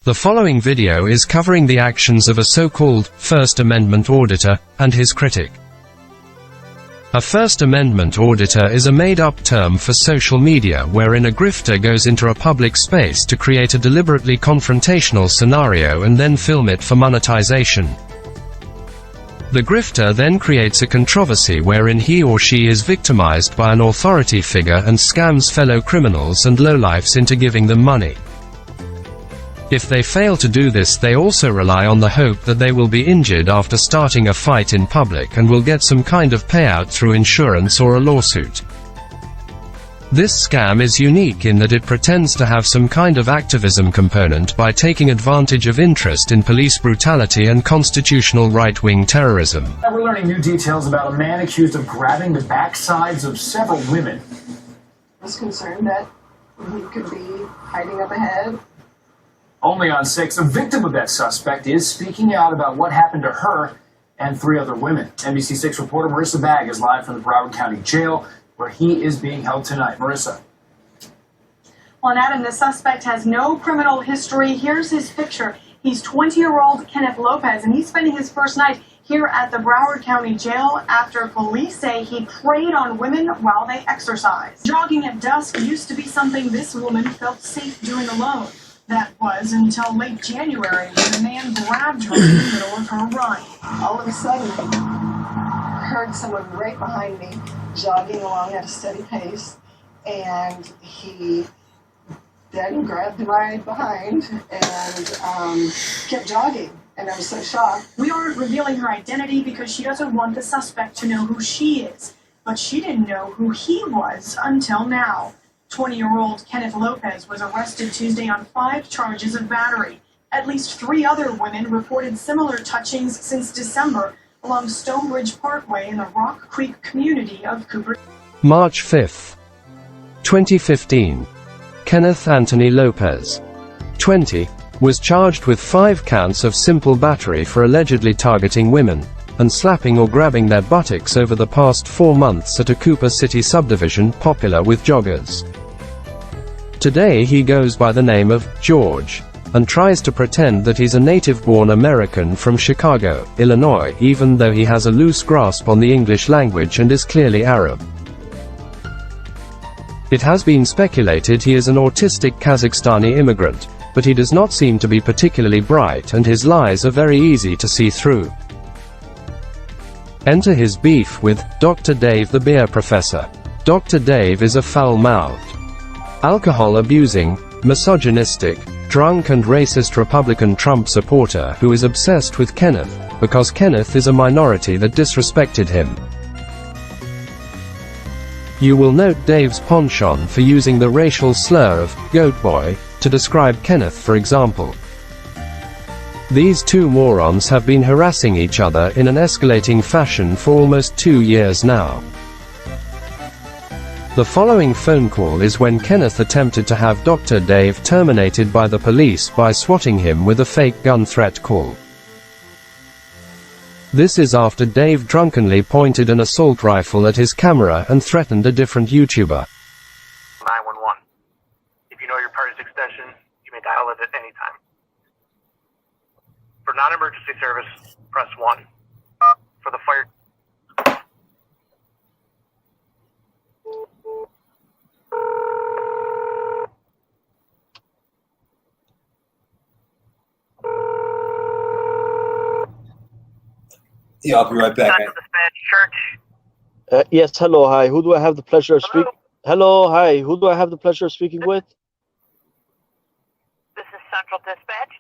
The following video is covering the actions of a so-called First Amendment auditor and his critic. A First Amendment auditor is a made-up term for social media wherein a grifter goes into a public space to create a deliberately confrontational scenario and then film it for monetization. The grifter then creates a controversy wherein he or she is victimized by an authority figure and scams fellow criminals and lowlifes into giving them money. If they fail to do this, they also rely on the hope that they will be injured after starting a fight in public and will get some kind of payout through insurance or a lawsuit. This scam is unique in that it pretends to have some kind of activism component by taking advantage of interest in police brutality and constitutional right-wing terrorism. Now we're learning new details about a man accused of grabbing the backsides of several women. I was concerned that he could be hiding up ahead. Only on 6, a victim of that suspect is speaking out about what happened to her and 3 other women. NBC6 reporter Marissa Bagg is live from the Broward County Jail, where he is being held tonight. Marissa. Well, and Adam, the suspect has no criminal history. Here's his picture. He's 20-year-old Kenneth Lopez, and he's spending his first night here at the Broward County Jail after police say he preyed on women while they exercised. Jogging at dusk used to be something this woman felt safe doing alone. That was until late January when a man grabbed her in the middle of her run. All of a sudden, I heard someone right behind me jogging along at a steady pace, and he then grabbed right behind and kept jogging. And I was so shocked. We aren't revealing her identity because she doesn't want the suspect to know who she is. But she didn't know who he was until now. 20-year-old Kenneth Lopez was arrested Tuesday on 5 charges of battery. At least 3 other women reported similar touchings since December along Stonebridge Parkway in the Rock Creek community of Cooper. March 5, 2015. Kenneth Anthony Lopez, 20, was charged with 5 counts of simple battery for allegedly targeting women and slapping or grabbing their buttocks over the past 4 months at a Cooper City subdivision popular with joggers. Today he goes by the name of George, and tries to pretend that he's a native-born American from Chicago, Illinois, even though he has a loose grasp on the English language and is clearly Arab. It has been speculated he is an autistic Kazakhstani immigrant, but he does not seem to be particularly bright and his lies are very easy to see through. Enter his beef with Dr. Dave the beer professor. Dr. Dave is a foul-mouthed, alcohol-abusing, misogynistic, drunk and racist Republican Trump supporter who is obsessed with Kenneth, because Kenneth is a minority that disrespected him. You will note Dave's penchant for using the racial slur of goat boy to describe Kenneth, for example. These 2 morons have been harassing each other in an escalating fashion for almost 2 years now. The following phone call is when Kenneth attempted to have Dr. Dave terminated by the police by swatting him with a fake gun threat call. This is after Dave drunkenly pointed an assault rifle at his camera and threatened a different YouTuber. 911. If you know your party's extension, you may dial it at any time. For non-emergency service, press 1. For the fire... Yeah, I'll be right back. Church. Yes, hello, hi. Who do I have the pleasure of speaking? Hello, hi. Who do I have the pleasure of speaking with? This is Central Dispatch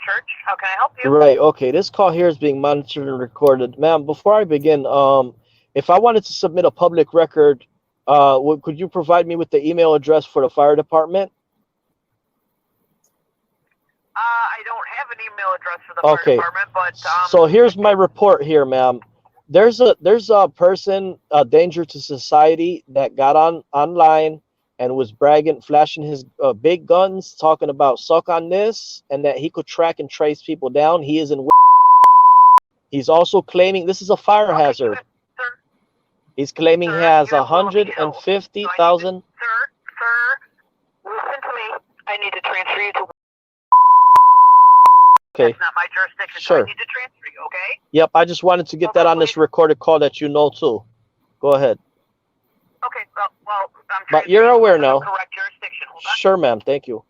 Church. How can I help you? Right, okay. This call here is being monitored and recorded. Ma'am, before I begin, if I wanted to submit a public record, could you provide me with the email address for the fire department? I don't have an email address for the fire department, but... So here's my report here, ma'am. There's a person, a danger to society, that got online and was bragging, flashing his big guns, talking about suck on this, and that he could track and trace people down. He is in... He's also claiming this is a fire hazard. He's claiming he has 150,000... Sir, listen to me. I need to transfer you to... Okay. That's not my jurisdiction, so Sure. I need to transfer you, okay? Yep, I just wanted to get that on this recorded call that you know too. Go ahead. Okay, well, I'm But you're transferring you aware to the now. correct jurisdiction. Hold on. Sure, ma'am. Thank you.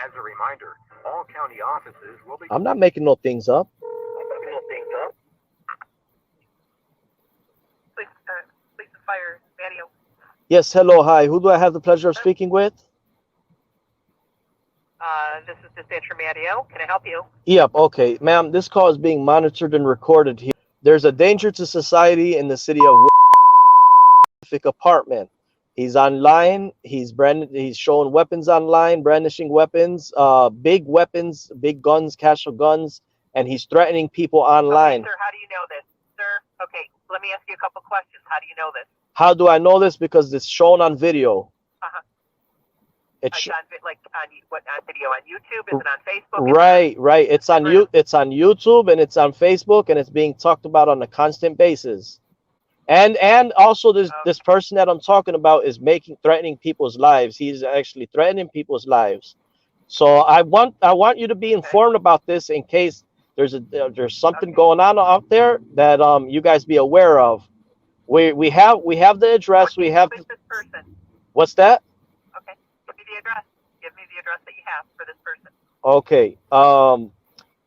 As a reminder, all county offices will be... I'm not making no things up. Police and fire, Mario. Yes, hello, hi. Who do I have the pleasure of speaking with? This is dispatcher Mario. Can I help you? Yep, okay. Ma'am, this call is being monitored and recorded here. There's a danger to society in the city of apartment. He's online. He's showing weapons online, brandishing weapons, big weapons, big guns, cache of guns, and he's threatening people online. Okay, sir, how do you know this? Sir, okay, let me ask you a couple questions. How do you know this? How do I know this? Because it's shown on video. It's on video on YouTube? Is it on Facebook? Right. It's on YouTube and it's on Facebook, and it's being talked about on a constant basis. And also this person that I'm talking about is threatening people's lives. He's actually threatening people's lives. So I want you to be informed about this in case there's something going on out there that you guys be aware of. We have the address. We have. This person. What's that? Okay. Give me the address. Give me the address that you have for this person. Okay.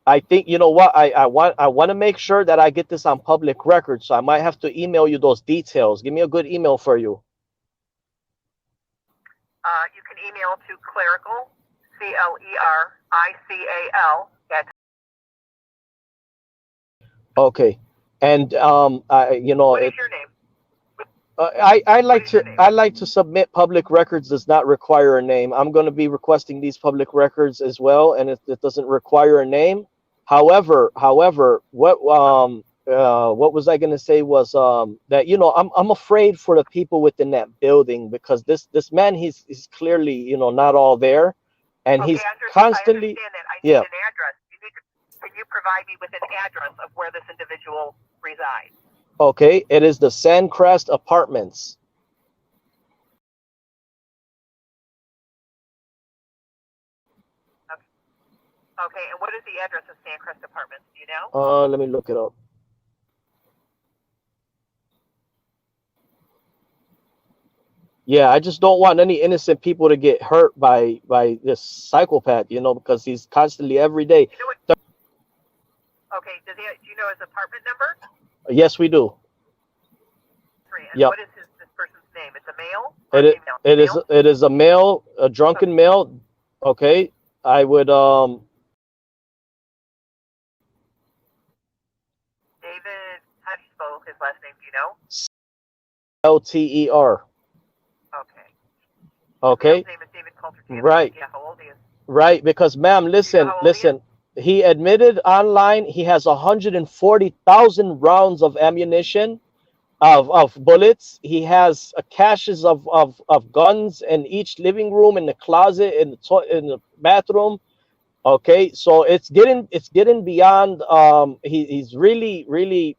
I think, you know what, I want to make sure that I get this on public record, so I might have to email you those details. Give me a good email for you. You can email to clerical, CLERICAL Okay, and you know, what is your name? I like to submit public records. Does not require a name. I'm going to be requesting these public records as well, and it doesn't require a name. However, what was I going to say was that, you know, I'm afraid for the people within that building, because this man, he's clearly, you know, not all there, and he's constantly. I need an address. Can you provide me with an address of where this individual resides? Okay, it is the Sandcrest Apartments. Okay, and what is the address of Sandcrest Apartments? Do you know? Let me look it up. Yeah, I just don't want any innocent people to get hurt by this psychopath, you know, because he's constantly every day. You know okay, do you know his apartment number? Yes, we do. And what is this person's name? It's a male? Or It is a male, a drunken male. Okay, I would David, how do you spell his last name? Do you know? LTER. Okay. His name is David Coulter. Right. Yeah, how old he is? Right, because ma'am, listen. He admitted online he has 140,000 rounds of ammunition, of bullets. He has caches of guns in each living room, in the closet, in the bathroom. Okay, so it's getting beyond. He's really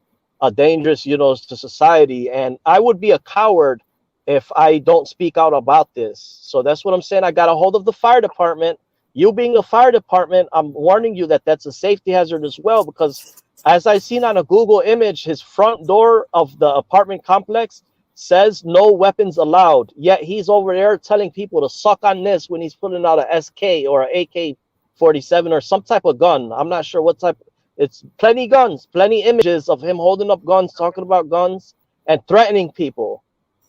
dangerous, you know, to society, and I would be a coward if I don't speak out about this. So that's what I'm saying. I got a hold of the fire department. You being a fire department, I'm warning you that that's a safety hazard as well, because as I seen on a Google image, his front door of the apartment complex says no weapons allowed. Yet he's over there telling people to suck on this when he's pulling out a SK or an AK-47 or some type of gun. I'm not sure what type. It's plenty guns, plenty images of him holding up guns, talking about guns, and threatening people.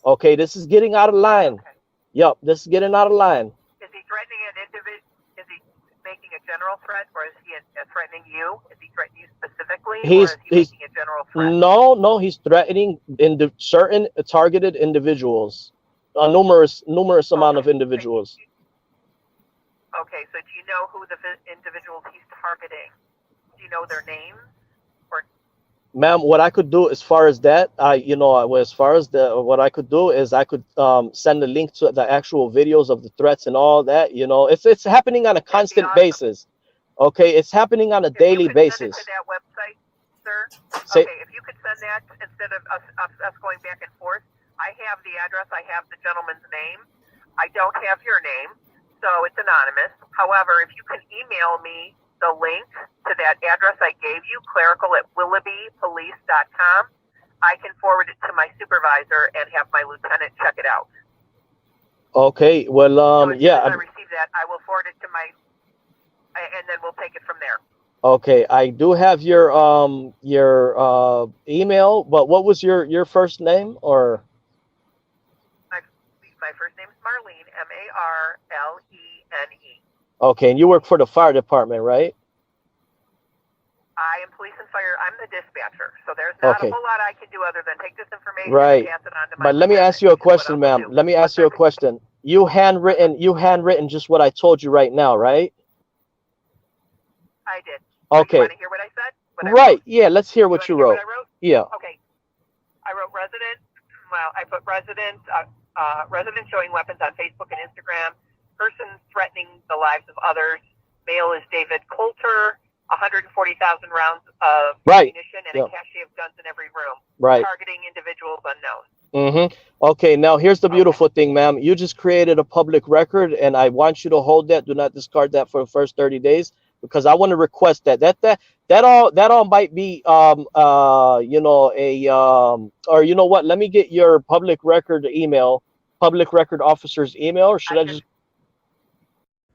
Okay, this is getting out of line. Okay. Yep, this is getting out of line. Is he threatening an individual? Is he making a general threat, or is he threatening you? Is he threatening you specifically, or is he making a general threat? No, he's threatening certain targeted individuals, a numerous amount of individuals. Okay, so do you know who the individuals he's targeting? Do you know their names? Ma'am, what I could do as far as that, what I could do is I could send a link to the actual videos of the threats and all that. You know, it's happening on a constant basis. Okay, it's happening on a daily basis. Send it to that website, sir. Okay, if you could send that instead of us going back and forth, I have the address. I have the gentleman's name. I don't have your name, so it's anonymous. However, if you can email me the link to that address I gave you, clerical@willoughbypolice.com, I can forward it to my supervisor and have my lieutenant check it out. Okay, well, So as soon yeah. as I receive that, I will forward it to and then we'll take it from there. Okay, I do have your email, but what was your first name? Or My first name is Marlene, Marlene. okay, and you work for the fire department, right? I am police and fire. I'm the dispatcher, so there's not Okay. a whole lot I can do other than take this information Right. and pass it on to my. But let me ask you a question, ma'am. Let me ask you a question. You handwritten just what I told you right now, right? I did. Okay. You want to hear what I said? Right. Yeah, let's hear what you wrote. What I wrote? Yeah. Okay. I wrote resident. Well, I put resident showing weapons on Facebook and Instagram. Person threatening the lives of others. Male is David Coulter. 140,000 rounds of ammunition and a cache of guns in every room. Right. Targeting individuals unknown. Okay, now here's the beautiful thing, ma'am. You just created a public record, and I want you to hold that. Do not discard that for the first 30 days, because I want to request that all might be or you know what? Let me get your public record officer's email, or should I just?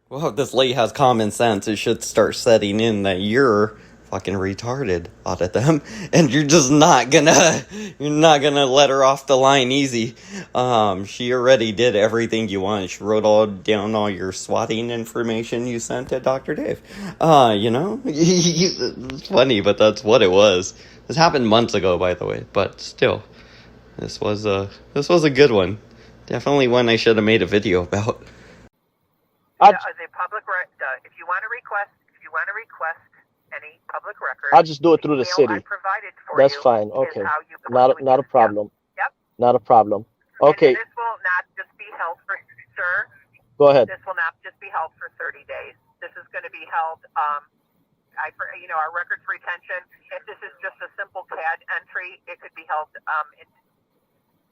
Well, if this lady has common sense, it should start setting in that you're fucking retarded out of them, and you're not gonna let her off the line easy. She already did everything you want. She wrote down all your swatting information you sent to Dr. Dave. It's funny, but that's what it was. This happened months ago, by the way, but still, this was a good one. Definitely one I should have made a video about. If you want to request any public record, I'll just do it through the city. That's fine. Okay. Not a problem. Yep. Not a problem. Okay. And this will not just be held for, sir. Go ahead. This will not just be held for 30 days. This is going to be held, our records retention. If this is just a simple CAD entry, it could be held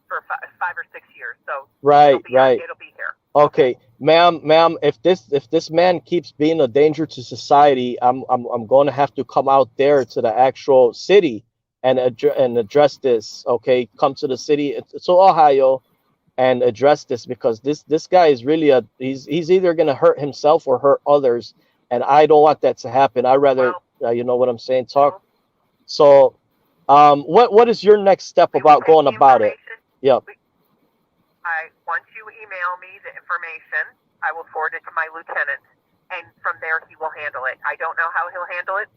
for 5 or 6 years. So right. It'll be here. Okay, ma'am, if this man keeps being a danger to society, I'm going to have to come out there to the actual city and address this. Okay, come to the city, so Ohio, and address this, because this guy is really he's either going to hurt himself or hurt others, and I don't want that to happen. I rather you know what I'm saying, talk. So, what is your next step about going about it? Yeah. Once you email me the information, I will forward it to my lieutenant, and from there he will handle it. I don't know how he'll handle it.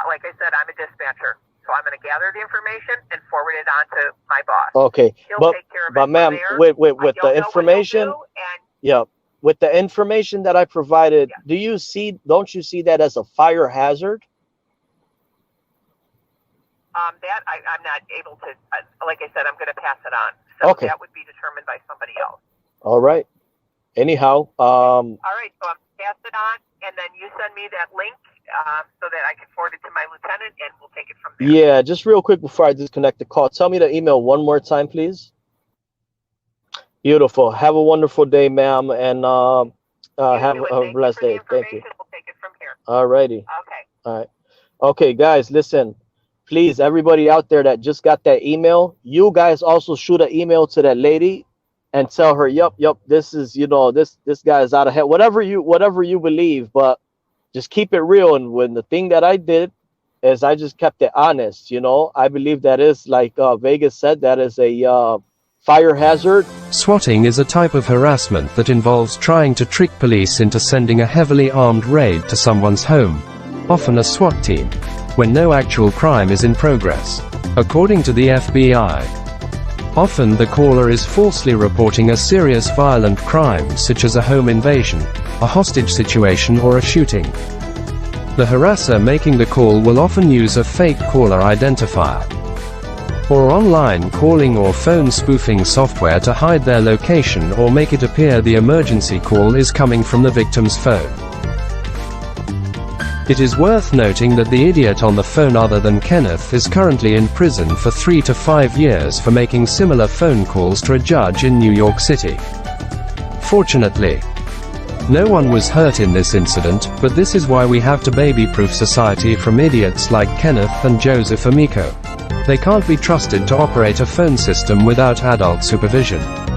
Like I said, I'm a dispatcher, so I'm going to gather the information and forward it on to my boss. Okay, He'll take care of but it ma'am, from there. with the information, with the information that I provided, don't you see that as a fire hazard? That I'm not able to. Like I said, I'm going to pass it on. So that would be determined by somebody else. All right. Anyhow. All right. So I'm pass it on, and then you send me that link so that I can forward it to my lieutenant, and we'll take it from there. Yeah. Just real quick before I disconnect the call, tell me the email one more time, please. Beautiful. Have a wonderful day, ma'am, and have a blessed day. Thank you. We'll take it from here. All righty. Okay. All right. Okay, guys, listen. Please, everybody out there that just got that email, you guys also shoot an email to that lady and tell her, yep, this is, this guy is out of head, whatever you believe, but just keep it real. And when the thing that I did is I just kept it honest, I believe that is, like Vegas said, that is a fire hazard. Swatting is a type of harassment that involves trying to trick police into sending a heavily armed raid to someone's home, often a SWAT team, when no actual crime is in progress. According to the FBI, often the caller is falsely reporting a serious violent crime such as a home invasion, a hostage situation, or a shooting. The harasser making the call will often use a fake caller identifier or online calling or phone spoofing software to hide their location or make it appear the emergency call is coming from the victim's phone. It is worth noting that the idiot on the phone other than Kenneth is currently in prison for 3 to 5 years for making similar phone calls to a judge in New York City. Fortunately, no one was hurt in this incident, but this is why we have to baby-proof society from idiots like Kenneth and Joseph Amico. They can't be trusted to operate a phone system without adult supervision.